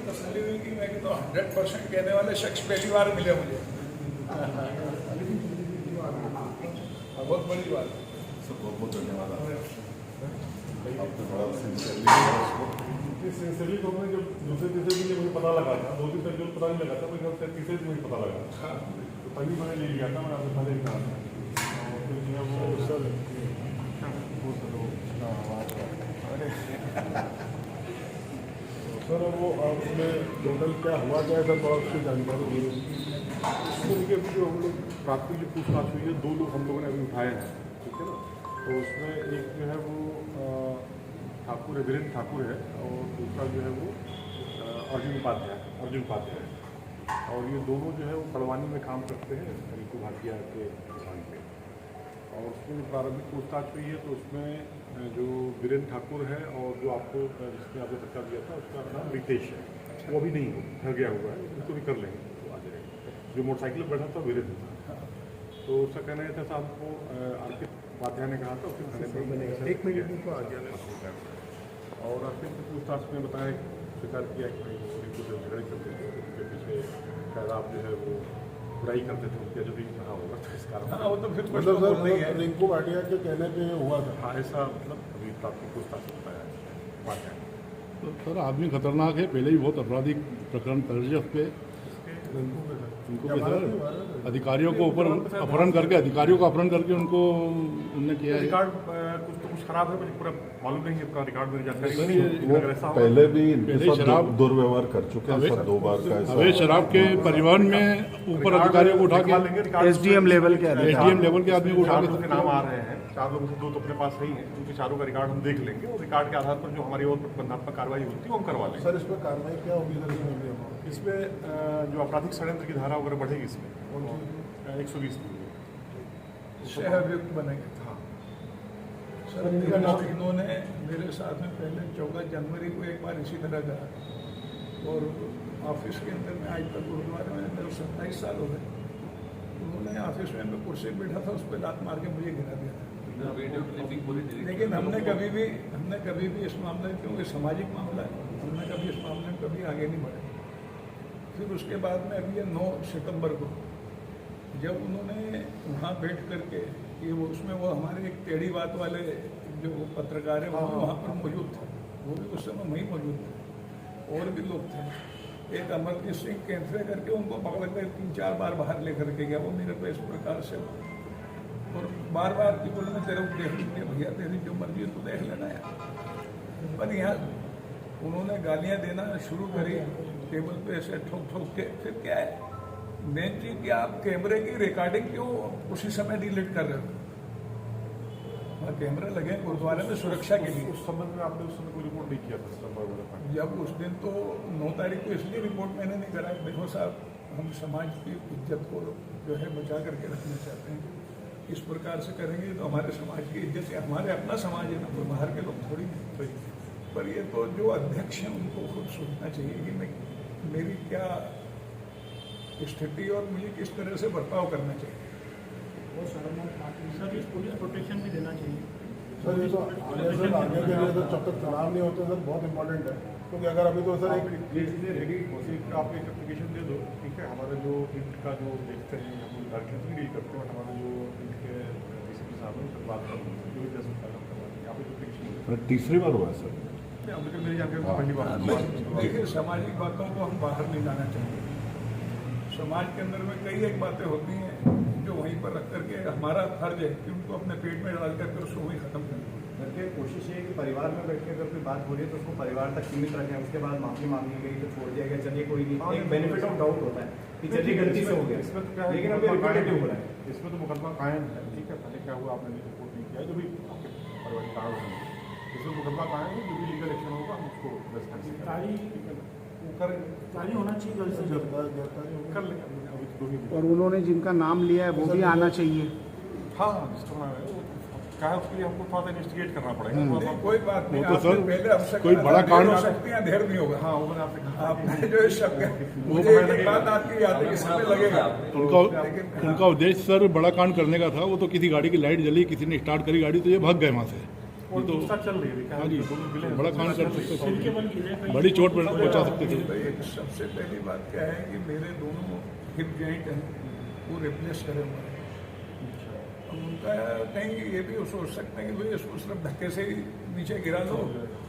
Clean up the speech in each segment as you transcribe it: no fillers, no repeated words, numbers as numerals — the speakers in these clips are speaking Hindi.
तसल्ली हुई कि मैं तो 100% कहने वाले शख्स पहली बार मिले मुझे। बहुत बड़ी बात है। सर बहुत बहुत धन्यवाद आपको बड़ा सिंसियरली तो मैं जब दूसरे तीसरे दिन मुझे पता लगा था, 2 दिन तक जो पता नहीं लगा था, मुझे तीसरे दिन मुझे पता लगा था, तो तभी मैंने ले लिया था। मैं आपसे पहले कहा था फिर जो है वो सर वो उसमें टोटल क्या हुआ क्या है सर, थोड़ा उसकी जानकारी दी। उनके जो हम लोग प्राथमिक जो पूछताछ हुई है, 2 लोग हम लोगों ने अभी उठाए हैं, ठीक है ना। तो उसमें एक जो है वो ठाकुर है, वीरेंद्र ठाकुर है, और दूसरा जो है वो अर्जुन उपाध्याय है। और ये दोनों जो है वो कड़वानी में काम करते हैं रिंकू भाटिया के दुकान पे। और उसमें जो प्रारंभिक पूछताछ हुई है तो उसमें जो वीरेंद्र ठाकुर है और जो आपको जिसने आपने धक्का दिया था उसका नाम रितेश है, वो अभी नहीं घर गया हुआ है, उसको भी कर लेंगे तो आ जाएगा। जो मोटरसाइकिल पर बैठा था वीरेंद्र था, तो उसका कहना यह था साहब को अर्पित उपाध्याय ने कहा था उसके थाने पर 1 मिनट को आ गया। और अर्पित की पूछताछ में बताया स्वीकार किया कि भाई वो रिंकू से झगड़े करते थे, उनके पीछे शायद आप जो है वो बुराई करते थे उनके, जो भी कहा होगा तो इस कारण वो तो फिर मतलब सर रिंकू भाटिया के कहने पे हुआ था। हाँ ऐसा मतलब अभी आपको पूछताछ बताया भाटिया। तो सर आदमी खतरनाक है, पहले ही बहुत आपराधिक प्रकरण दर्ज है उस पर। उनको अधिकारियों को ऊपर अपहरण करके उनको उनने किया है। रिकॉर्ड कुछ खराब है, मुझे पूरा मालूम नहीं है, रिकॉर्ड मेरी जानकारी पहले भी शराब दुर्व्यवहार कर चुके हैं सर, 2 बार का अवैध शराब के परिवहन में ऊपर अधिकारियों को उठा के एसडीएम लेवल के आदमी को उठा के नाम आ रहे हैं। 4 लोगों से 2 तो अपने पास नहीं है, उनके चारों का रिकॉर्ड हम देख लेंगे और रिकॉर्ड के आधार पर जो हमारी और प्रतिबंधात्मक कार्रवाई होती है वो हम करवा लेंगे। सर इस पर कार्रवाई क्या होगी सर? इसमें जो आपराधिक षड्यंत्र की धारा वगैरह बढ़ेगी इसमें 120 सहअभियुक्त बनेंगे। हाँ सर, इन्होंने मेरे साथ में पहले 14 जनवरी को एक बार इसी तरह कहा, और ऑफिस के अंदर में आज तक गुरुद्वारे में मेरे 27 साल हो गए। उन्होंने ऑफिस में मैं कुर्सी पर बैठा था, उस पर लात मार के मुझे गिरा दिया था। लेकिन हमने कभी भी इस मामले में, क्योंकि सामाजिक मामला है, हमने कभी इस मामले में कभी आगे नहीं बढ़े। फिर उसके बाद में अभी ये 9 सितंबर को जब उन्होंने वहाँ बैठ करके कि वो उसमें वो हमारे एक टेढ़ी बात वाले जो पत्रकार है वो वहाँ पर मौजूद थे, वो भी उस समय वहीं मौजूद थे, और भी लोग थे। एक अमरजीत सिंह कैंसरे करके उनको पकड़ कर 3-4 बार बाहर लेकर के गया, वो मेरे को इस प्रकार से, और बार बार की बोले मैं तेरे को देख लीजिए भैया, तेरी जो मर्जी है तो देख लेना यार। पर यहाँ उन्होंने गालियाँ देना शुरू करी, टेबल पे ऐसे ठोक ठोक के। फिर क्या है मेन चीज कि आप कैमरे की रिकॉर्डिंग क्यों उसी समय डिलीट कर रहे हो? कैमरे लगे गुरुद्वारे में सुरक्षा के लिए। उस संबंध में आपने उस समय कोई रिपोर्ट नहीं किया था? जब उस दिन तो 9 तारीख को इसलिए रिपोर्ट मैंने नहीं करा, देखो साहब हम समाज की इज्जत को जो है बचा करके रखना चाहते हैं। इस प्रकार से करेंगे तो हमारे समाज की इज्जत, हमारे अपना समाज है ना, कोई बाहर के लोग थोड़ी नहीं। पर ये तो जो अध्यक्ष हैं उनको खुद सोचना चाहिए कि मैं मेरी क्या स्थिति और मुझे किस तरह से बर्ताव करना चाहिए। सर इस पुलिस प्रोटेक्शन भी देना चाहिए सर। ये तो आगे के लिए तो जब तक चुनाव नहीं होते सर बहुत इंपॉर्टेंट है, क्योंकि अगर अभी तो सर रेडी आप एक एप्लीकेशन दे दो, ठीक है। हमारा जो इंट का जो देखते हैं हम डायरेक्टली नहीं डील करते हैं, हमारे जो इंट के डीसीपी साहब हैं उनसे बात कर जो भी जैसे आप एप्लीकेशन तीसरी बार हुआ है सर। मेरी जानकारी पहली बार। देखिए सामाजिक बातों को हम बाहर नहीं लाना चाहिए। समाज के अंदर में कई एक बातें होती हैं जो वहीं पर रख करके हमारा फर्ज है कि उनको अपने पेट में डाल करके उसको वहीं खत्म करें। करके कोशिश है कि परिवार में बैठ के अगर कोई बात हो रही है तो उसको परिवार तक सीमित रखें, उसके बाद माफी मांगी गई तो छोड़ दिया गया, चलिए कोई नहीं, एक बेनिफिट ऑफ डाउट होता है कि चलिए गलती से हो गया। इसमें तो क्या है, लेकिन अभी रिपीटेटिव हो रहा है, इसमें तो मुकदमा कायम है, ठीक है। पहले क्या हुआ आपने रिपोर्ट नहीं किया, जो भी आपके पारिवारिक कारण होंगे इसमें मुकदमा कायम है, जो भी लीगल एक्शन होगा हम उसको जारी होना चाहिए जल्द से जल्द कर लेंगे। अभी तो 2 ही और उन्होंने जिनका नाम लिया है वो भी आना चाहिए। हाँ क्या है उसके लिए हमको थोड़ा सा इन्वेस्टिगेट करना पड़ेगा। कोई बात नहीं, तो सर पहले हमसे कोई बड़ा कांड हो सकती है, देर नहीं होगा। हाँ उन्होंने आपसे कहा आपने जो इस शब्द मुझे एक बात आपकी याद है कि समय लगेगा। उनका उद्देश्य सर बड़ा कांड करने का था, वो तो किसी गाड़ी की लाइट जली, किसी ने स्टार्ट करी गाड़ी तो ये भाग गए वहाँ से। और दूसरा चल रही है अभी, हाँ जी, दोनों मिले हैं। बड़ा काम कर सकते थे, बड़ी चोट पहुंचा सकते थे। भाई सबसे पहली बात क्या है कि मेरे दोनों हिप जॉइंट हैं वो रिप्लेस करे हुए हैं। अब उनका कहीं ये भी सोच सकते हैं कि भाई इसको सिर्फ धक्के से ही नीचे गिरा लो,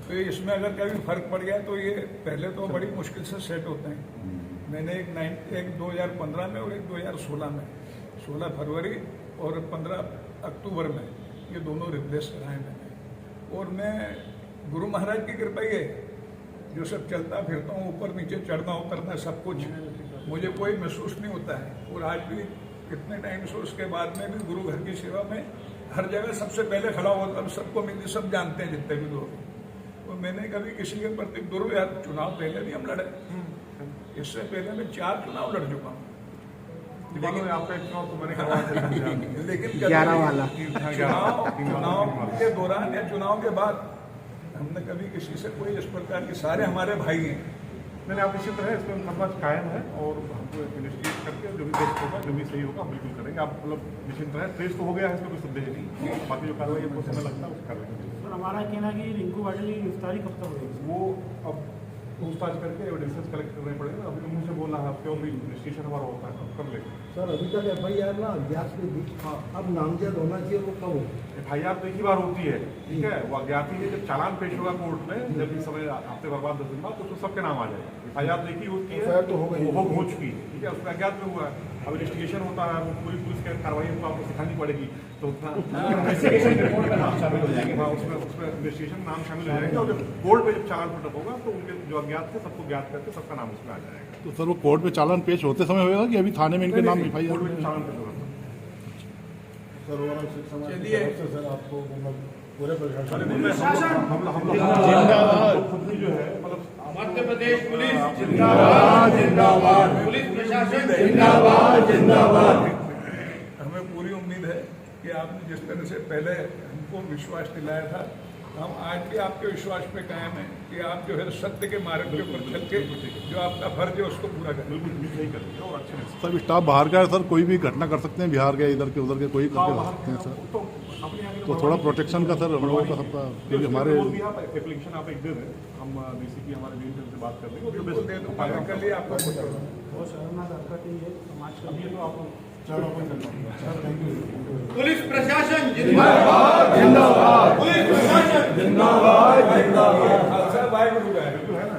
तो इसमें अगर कभी फर्क पड़ गया तो ये पहले तो बड़ी मुश्किल से सेट होते हैं। मैंने एक 2015 में और एक 2016 में, 16 फरवरी और 15 अक्टूबर में ये दोनों रिप्लेस कराए मैंने। और मैं गुरु महाराज की कृपा ही है, जो सब चलता फिरता हूँ, ऊपर नीचे चढ़ना उतरना सब कुछ, मुझे कोई महसूस नहीं होता है। और आज भी कितने टाइम से उसके बाद में भी गुरु घर की सेवा में हर जगह सबसे पहले खड़ा होता हूँ, सबको मिलते, सब जानते हैं जितने भी लोग। तो मैंने कभी किसी के प्रति दुर्व्यवहार, चुनाव पहले भी हम लड़े, इससे पहले मैं 4 चुनाव लड़ चुका हूँ, लेकिन आपका एक चुनाव तो मैंने करवाया लेकिन 11 वाला चुनाव के दौरान या चुनाव के बाद हमने कभी किसी से कोई इस प्रकार के, सारे हमारे भाई हैं। मैंने आप निश्चित रहे इसमें समाज कायम है और हमको इन्वेस्टिगेट करके जो भी बेस्ट होगा, जो भी सही होगा हम बिल्कुल करेंगे। आप मतलब निश्चित रहे, ट्रेस तो हो गया है, इसमें कोई संदेह नहीं। बाकी जो कार्रवाई है समय लगता है उसकी कार्रवाई। सर हमारा कहना है कि रिंकू पाटिल की गिरफ्तारी कब तक होगी? वो अब पूछताछ करके एविडेंसेस कलेक्ट करने पड़ेंगे। अभी तो मुझसे बोल रहा है क्यों भी इन्वेस्टिगेशन हमारा होता है, कर लेंगे। सर अभी तक FIR ना अज्ञात में थी, हाँ, अब नामजद होना चाहिए, वो कब हो? FIR तो एक ही बार होती है, ठीक है। वो अज्ञात ही जब चालान पेश होगा कोर्ट में, जब इस समय हफ्ते भर बाद 10 दिन बाद, तो उसमें सबके नाम आ जाएगा। FIR तो एक ही होती है, FIR तो हो गई, हो चुकी है, ठीक है। उसमें अज्ञात में हुआ है, अब इन्वेस्टिगेशन होता है, वो पूरी पुलिस की कार्रवाई हमको आपको सिखानी पड़ेगी, तो इन्वेस्टिगेशन रिपोर्ट में नाम शामिल हो जाएंगे। हाँ, उसमें इन्वेस्टिगेशन नाम शामिल हो जाएंगे, और जब कोर्ट में जब चालान पुटअप होगा तो उनके जो अज्ञात थे सबको ज्ञात करके सबका नाम उसमें आ जाएगा। तो सर वो कोर्ट में चालान पेश होते समय होगा कि अभी थाने में इनके नाम FIR? कोर्ट में चालान पेश होगा। सर ओवरऑल सिख समाज की चलिए। तरफ से सर आपको मतलब पूरे प्रशासन हम लोग खुद भी जो है मतलब मध्य प्रदेश पुलिस जिंदाबाद जिंदाबाद, पुलिस प्रशासन जिंदाबाद जिंदाबाद। हमें पूरी उम्मीद है कि आपने जिस तरह से पहले हमको विश्वास दिलाया था, हम आज भी आपके विश्वास पे कायम हैं कि आप जो है सत्य के मार्ग के ऊपर चल के जो आपका फर्ज है उसको पूरा करें। बिल्कुल सही करेंगे और अच्छे से। सर स्टाफ बाहर का है सर, कोई भी घटना कर सकते हैं, बिहार के इधर के उधर के कोई करके ला सकते हैं सर। तो थोड़ा प्रोटेक्शन का सर हम लोगों का सबका, क्योंकि हमारे एप्लीकेशन आप एक दे दें, हम DCP हमारे DG से बात कर लेंगे। बिल्कुल दे दूंगा, कल ही आपको कुछ होगा। बहुत शर्मनाक हरकत है ये समाज का। ये तो आप चलो अपन चलते हैं सर, थैंक यू। पुलिस प्रशासन जिंदाबाद जिंदाबाद, पुलिस प्रशासन जिंदाबाद जिंदाबाद। अच्छा भाई गुरु है ना।